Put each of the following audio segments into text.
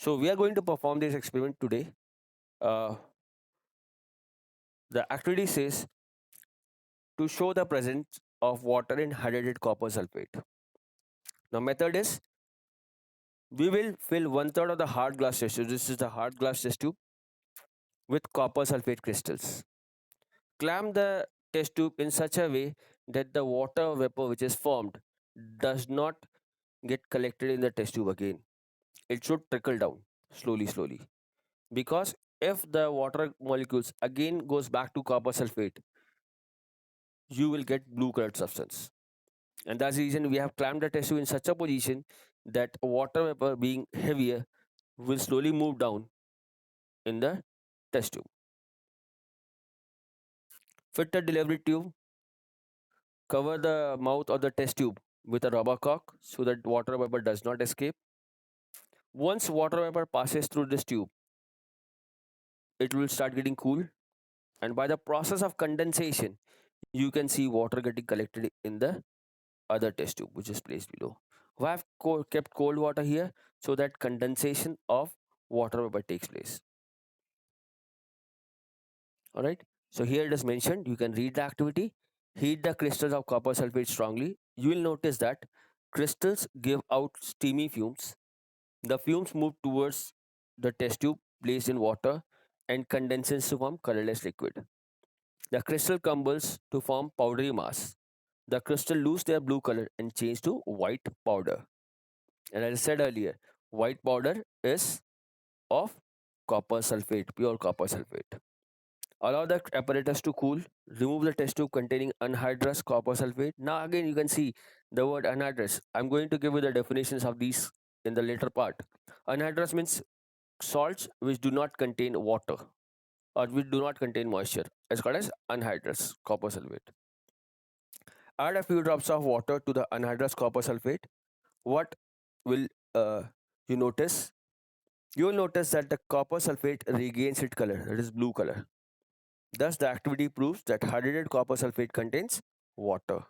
So we are going to perform this experiment today. Uh, the activity says to show the presence of water in hydrated copper sulfate. Now method is we will fill one third of the hard glass test tube. This is the hard glass test tube with copper sulfate crystals. Clamp the test tube in such a way that the water vapor which is formed does not get collected in the test tube again. It should trickle down slowly, because if the water molecules again goes back to copper sulfate, you will get blue colored substance. And that's the reason we have clamped the test tube in such a position that water vapor being heavier will slowly move down in the test tube. Fit the delivery tube, cover the mouth of the test tube with a rubber cork so that water vapor does not escape. Once water vapor passes through this tube, it will start getting cool, and by the process of condensation, you can see water getting collected in the other test tube which is placed below. Why have kept cold water here? So that condensation of water vapor takes place. All right. So here it is mentioned. You can read the activity. Heat the crystals of copper sulfate strongly. You will notice that crystals give out steamy fumes. The fumes move towards the test tube placed in water and condenses to form colorless liquid. The crystal crumbles to form powdery mass. The crystal lose their blue color and change to white powder. And as I said earlier, white powder is of copper sulfate, pure copper sulfate. Allow the apparatus to cool. Remove the test tube containing anhydrous copper sulfate. Now again you can see the word anhydrous. I'm going to give you the definitions of these in the later part. Anhydrous means salts which do not contain water or which do not contain moisture. It's called as anhydrous copper sulfate. Add a few drops of water to the anhydrous copper sulfate. What will you notice? You will notice that the copper sulfate regains its color, that is blue color. Thus, the activity proves that hydrated copper sulfate contains water.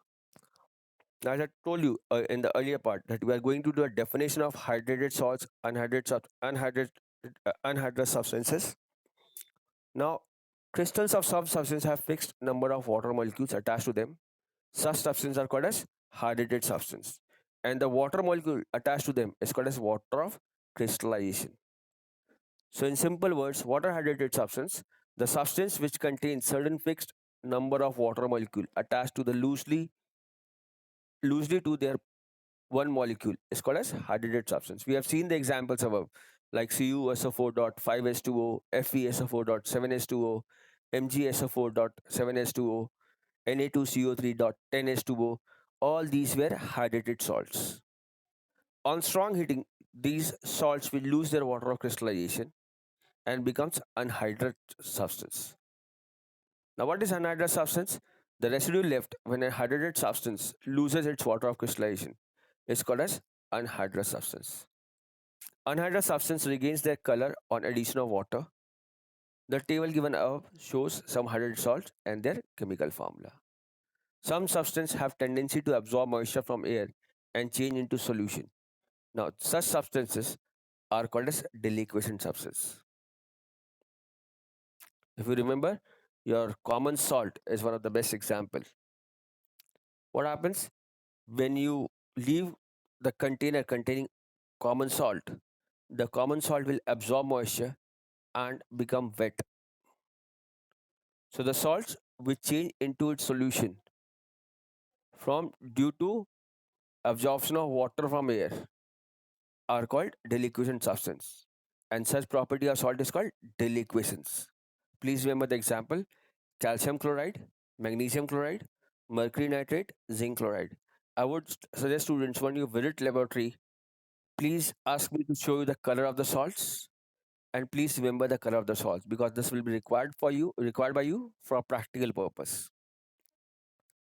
Now, as I told you in the earlier part, that we are going to do a definition of hydrated salts, anhydrated substances. Now, crystals of some substance have fixed number of water molecules attached to them. Such substances are called as hydrated substance, and the water molecule attached to them is called as water of crystallization. So, in simple words, water hydrated substance, the substance which contains certain fixed number of water molecule attached to the loosely to their one molecule is called as hydrated substance. We have seen the examples above, like CuSO4.5H2O, FeSO4.7H2O, MgSO4.7H2O, Na2CO3.10H2O. All these were hydrated salts. On strong heating, these salts will lose their water of crystallization and becomes anhydrous substance. Now, what is anhydrous substance? The residue left when a hydrated substance loses its water of crystallization is called as anhydrous substance. Anhydrous substance regains their color on addition of water. The table given above shows some hydrated salts and their chemical formula. Some substances have tendency to absorb moisture from air and change into solution. Now, such substances are called as deliquescent substances. If you remember, your common salt is one of the best examples. What happens when you leave the container containing common salt? The common salt will absorb moisture and become wet. So the salts will change into its solution from due to absorption of water from air are called deliquescent substance. And such property of salt is called deliquescence. Please remember the example: calcium chloride, magnesium chloride, mercury nitrate, zinc chloride. I would suggest students when you visit laboratory, please ask me to show you the color of the salts, and please remember the color of the salts because this will be required by you for a practical purpose.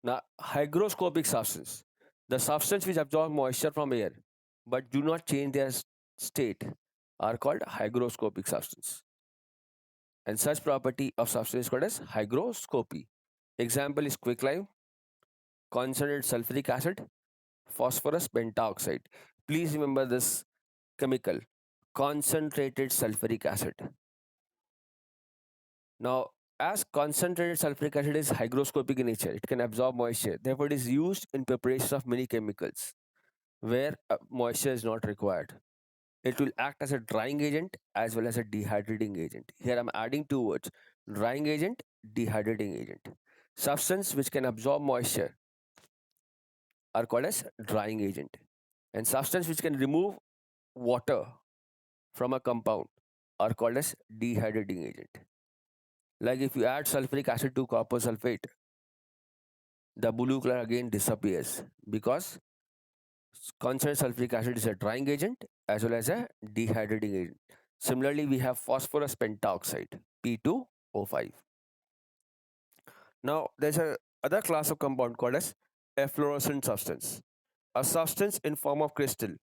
Now, hygroscopic substance, the substance which absorb moisture from air but do not change their state, are called hygroscopic substance. And such property of substance is called as hygroscopy. Example is quicklime, concentrated sulfuric acid, phosphorus pentaoxide. Please remember this chemical. concentrated sulfuric acid. Now, as concentrated sulfuric acid is hygroscopic in nature, it can absorb moisture. Therefore, it is used in preparation of many chemicals where moisture is not required. It will act as a drying agent as well as a dehydrating agent. Here I'm adding two words: drying agent, dehydrating agent. Substance which can absorb moisture are called as drying agent, and substance which can remove water from a compound are called as dehydrating agent. Like if you add sulfuric acid to copper sulfate, the blue color again disappears because concentrated sulfuric acid is a drying agent as well as a dehydrating agent. Similarly, we have phosphorus pentaoxide, P2O5. Now, there's a other class of compound called as efflorescent substance. A substance in form of crystal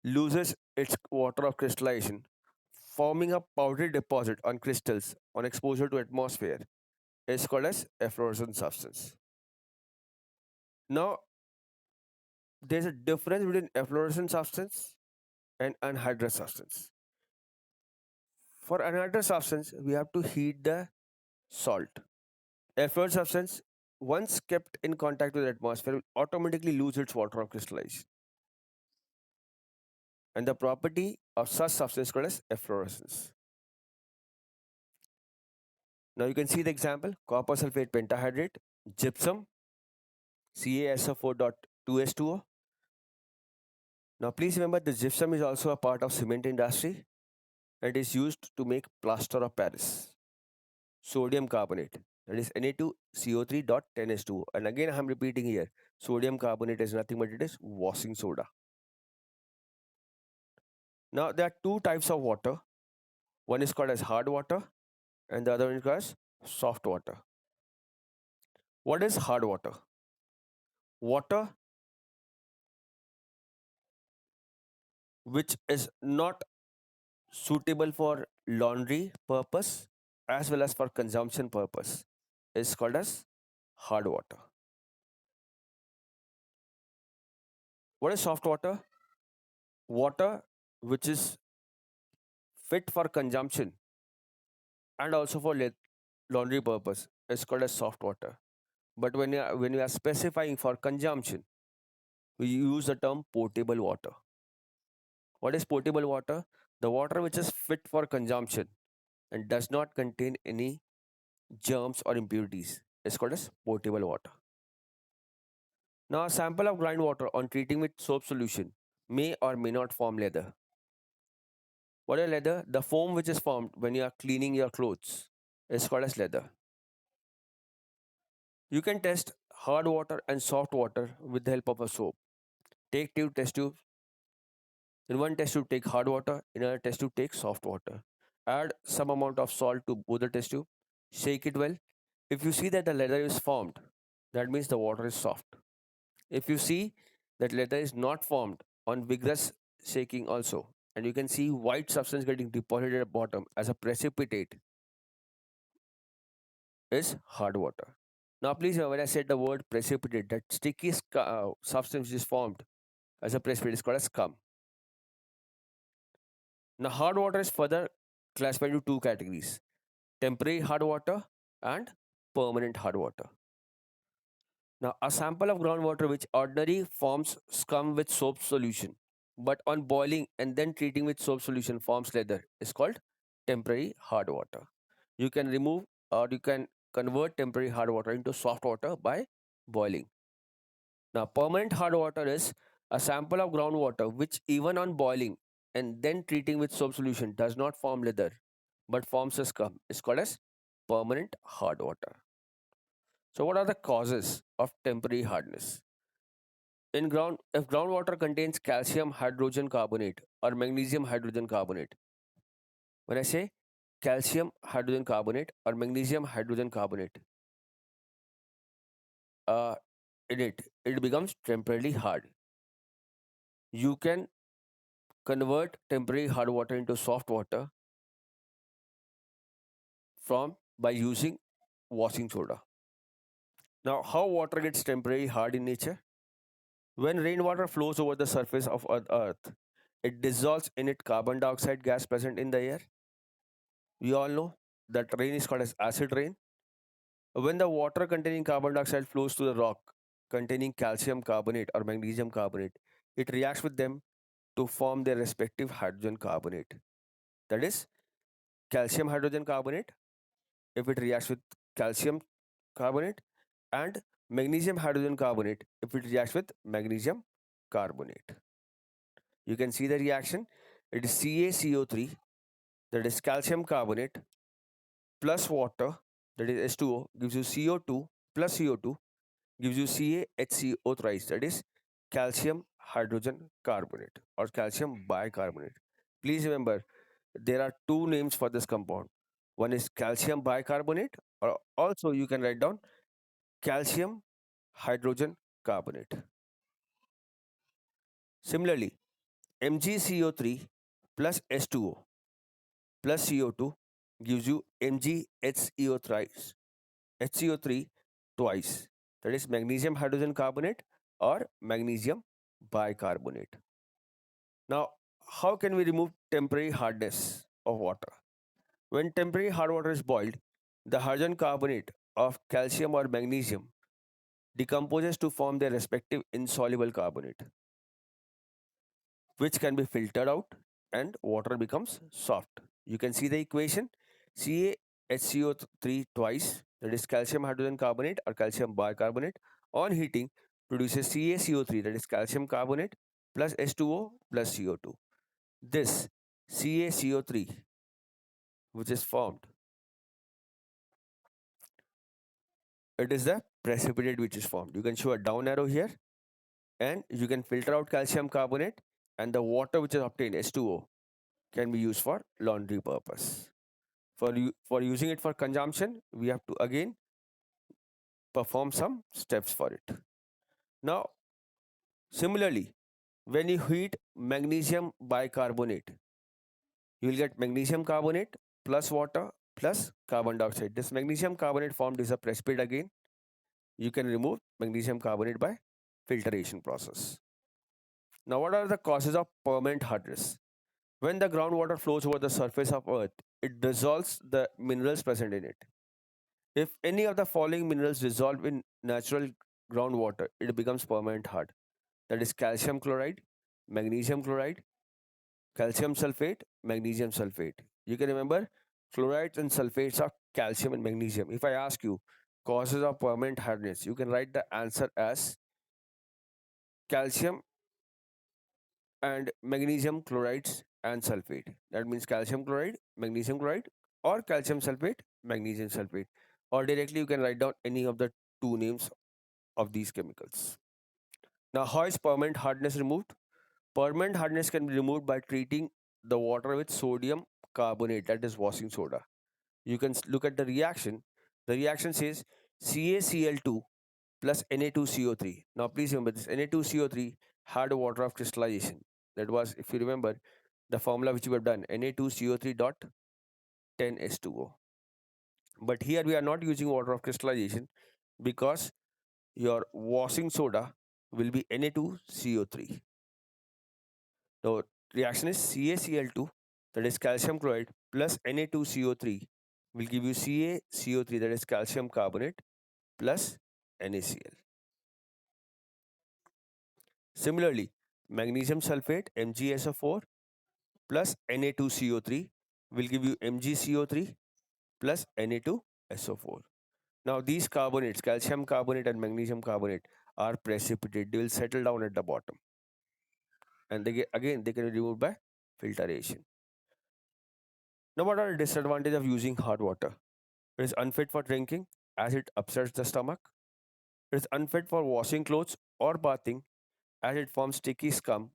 loses its water of crystallization, forming a powdery deposit on crystals on exposure to atmosphere is called as efflorescent substance. Now, there's a difference between efflorescent substance and anhydrous substance. For anhydrous substance, we have to heat the salt. Effluent substance, once kept in contact with the atmosphere, will automatically lose its water of crystallization. And the property of such substance is called as efflorescence. Now you can see the example: copper sulfate pentahydrate, gypsum, CaSO4.2S2O. Now please remember the gypsum is also a part of cement industry and is used to make plaster of Paris. Sodium carbonate, that is Na2CO3.10S2O. And again I am repeating here, sodium carbonate is nothing but it is washing soda. Now there are two types of water. One is called as hard water and the other one is called as soft water. What is hard water? Water which is not suitable for laundry purpose as well as for consumption purpose is called as hard water. What is soft water? Water which is fit for consumption and also for laundry purpose is called as soft water. But when you are specifying for consumption, we use the term potable water. What is potable water? The water which is fit for consumption and does not contain any germs or impurities is called as potable water. Now, a sample of groundwater on treating with soap solution may or may not form leather. What is leather? The foam which is formed when you are cleaning your clothes is called as leather. You can test hard water and soft water with the help of a soap. Take two test tubes. In one test tube, take hard water. In another test tube, take soft water. Add some amount of salt to both the test tube. Shake it well. If you see that the leather is formed, that means the water is soft. If you see that leather is not formed on vigorous shaking also, and you can see white substance getting deposited at bottom as a precipitate, is hard water. Now please remember when I said the word precipitate, that sticky substance is formed as a precipitate is called as scum. Now hard water is further classified into two categories: temporary hard water and permanent hard water. Now, a sample of groundwater which ordinarily forms scum with soap solution, but on boiling and then treating with soap solution forms leather is called temporary hard water. You can remove or you can convert temporary hard water into soft water by boiling. Now, permanent hard water is a sample of groundwater which, even on boiling and then treating with soap solution, does not form leather but forms a scum. It's called as permanent hard water. So, what are the causes of temporary hardness? If groundwater contains calcium hydrogen carbonate or magnesium hydrogen carbonate, when I say calcium hydrogen carbonate or magnesium hydrogen carbonate, uh, it becomes temporarily hard. You can convert temporary hard water into soft water from by using washing soda. Now, how water gets temporarily hard in nature? When rainwater flows over the surface of Earth, It dissolves in it carbon dioxide gas present in the air. We all know that rain is called as acid rain. When the water containing carbon dioxide flows to the rock containing calcium carbonate or magnesium carbonate, it reacts with them to form their respective hydrogen carbonate. That is, calcium hydrogen carbonate, if it reacts with calcium carbonate, and magnesium hydrogen carbonate, if it reacts with magnesium carbonate. You can see the reaction. It is CaCO3, that is calcium carbonate, plus water, that is H2O, gives you CO2 plus CO2, gives you CaHCO thrice, that is calcium hydrogen carbonate or calcium bicarbonate. Please remember, there are two names for this compound. One is calcium bicarbonate, or also you can write down calcium hydrogen carbonate. Similarly, MgCO3 plus H2O plus CO2 gives you MgHCO thrice, HCO3 twice. That is magnesium hydrogen carbonate or magnesium bicarbonate. Now, how can we remove temporary hardness of water? When temporary hard water is boiled, the hydrogen carbonate of calcium or magnesium decomposes to form their respective insoluble carbonate, which can be filtered out and water becomes soft. You can see the equation CaHCO3 twice, that is calcium hydrogen carbonate or calcium bicarbonate, on heating produces CaCO3, that is calcium carbonate, plus H2O plus CO2. This CaCO3, which is formed, it is the precipitate which is formed. You can show a down arrow here, and you can filter out calcium carbonate, and the water which is obtained, H2O, can be used for laundry purpose. For using it for consumption, we have to again perform some steps for it. Now, similarly, when you heat magnesium bicarbonate, you will get magnesium carbonate plus water plus carbon dioxide. This magnesium carbonate formed is a precipitate again. You can remove magnesium carbonate by filtration process. Now, what are the causes of permanent hardness? When the groundwater flows over the surface of Earth, it dissolves the minerals present in it. If any of the following minerals dissolve in natural groundwater, it becomes permanent hard. That is calcium chloride, magnesium chloride, calcium sulfate, magnesium sulfate. You can remember chlorides and sulfates are calcium and magnesium. If I ask you causes of permanent hardness, you can write the answer as calcium and magnesium chlorides and sulfate. That means calcium chloride, magnesium chloride, or calcium sulfate, magnesium sulfate. Or directly you can write down any of the two names of these chemicals. Now, how is permanent hardness removed? Permanent hardness can be removed by treating the water with sodium carbonate, that is washing soda. You can look at the reaction. The reaction says CaCl2 plus Na2CO3. Now, please remember this Na2CO3 had a water of crystallization. That was, if you remember, the formula which we have done Na2CO3 dot 10H2O. But here we are not using water of crystallization because your washing soda will be Na2CO3. Now, reaction is CaCl2, that is calcium chloride, plus Na2CO3 will give you CaCO3, that is calcium carbonate, plus NaCl. Similarly, magnesium sulfate, MgSO4, plus Na2CO3 will give you MgCO3 plus Na2SO4. Now, these carbonates, calcium carbonate and magnesium carbonate, are precipitate. They will settle down at the bottom. And again, they can be removed by filtration. Now, what are the disadvantages of using hot water? It is unfit for drinking as it upsets the stomach. It is unfit for washing clothes or bathing as it forms sticky scum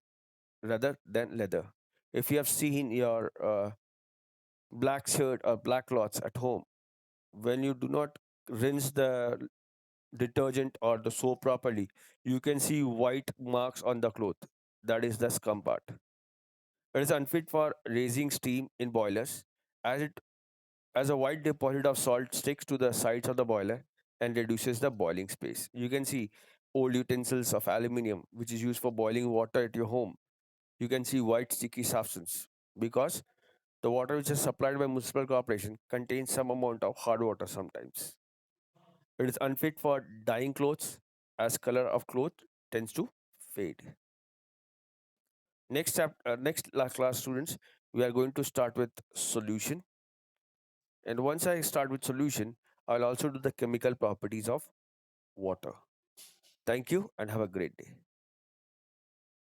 rather than leather. If you have seen your black shirt or black cloths at home, when you do not rinse the detergent or the soap properly, you can see white marks on the cloth. That is the scum part. It is unfit for raising steam in boilers as it as a white deposit of salt sticks to the sides of the boiler and reduces the boiling space. You can see old utensils of aluminium which is used for boiling water at your home. you can see white sticky substance because the water which is supplied by municipal corporation contains some amount of hard water sometimes. It is unfit for dyeing clothes as color of cloth tends to fade. Class students, we are going to start with solution. And once I start with solution, I'll also do the chemical properties of water. Thank you and have a great day.